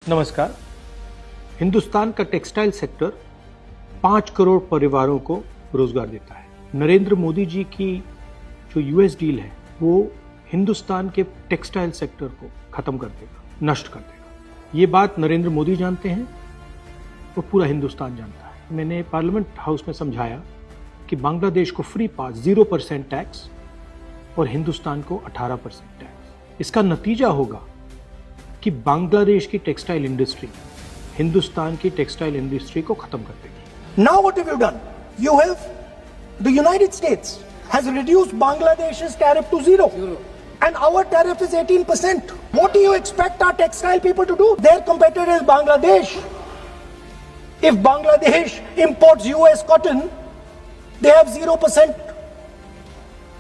नमस्कार। हिंदुस्तान का textile sector 5 crore परिवारों को रोजगार देता है। नरेंद्र मोदी जी की जो यूएस डील है वो हिंदुस्तान के टेक्सटाइल सेक्टर को खत्म कर देगा, नष्ट कर देगा। ये बात नरेंद्र मोदी जानते हैं और पूरा हिंदुस्तान जानता है। मैंने पार्लियामेंट हाउस में समझाया कि बांग्लादेश को फ्री पास 0% टैक्स और हिंदुस्तान को 18% टैक्स। इसका नतीजा होगा कि बांग्लादेश की टेक्सटाइल इंडस्ट्री हिंदुस्तान की टेक्सटाइल इंडस्ट्री को खत्म कर देगी। Now what have you done? You have, the United States has reduced Bangladesh's tariff to zero. And our tariff is 18%. What do you expect our textile people to do? Their competitor is Bangladesh. If Bangladesh imports US cotton, they have 0%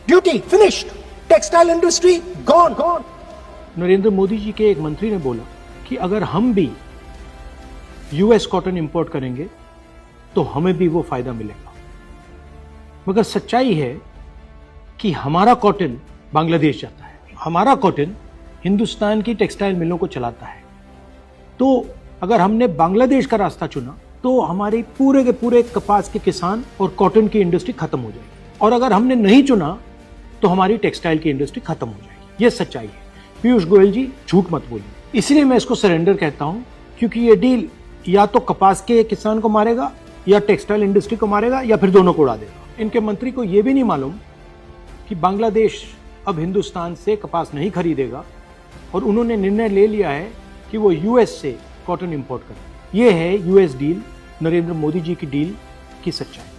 duty. Finished. Textile industry gone. Narendra Modi ji के एक मंत्री ने बोला कि अगर हम भी US cotton import करेंगे तो हमें भी वो फायदा मिलेगा। मगर सच्चाई है कि हमारा कॉटन बांग्लादेश जाता है, हमारा कॉटन हिंदुस्तान की टेक्सटाइल मिलों को चलाता है। तो अगर हमने बांग्लादेश का रास्ता चुना तो हमारे पूरे के पूरे कपास के किसान और कॉटन की इंडस्ट्री खत्म हो जाएगी, और अगर हमने नहीं चुना तो हमारी टेक्सटाइल की इंडस्ट्री खत्म हो जाएगी। ये सच्चाई है। पीयूष गोयल जी, झूठ मत बोलिए। इसलिए मैं इसको सरेंडर कहता हूं, क्योंकि ये डील या तो कपास के किसान को मारेगा या टेक्सटाइल इंडस्ट्री को मारेगा या फिर दोनों को उड़ा देगा। इनके मंत्री को यह भी नहीं मालूम कि बांग्लादेश अब हिंदुस्तान से कपास नहीं खरीदेगा और उन्होंने निर्णय ले लिया है कि वो यूएस से कॉटन इंपोर्ट करें। यह है यूएस डील, नरेंद्र मोदी जी की डील की सच्चाई।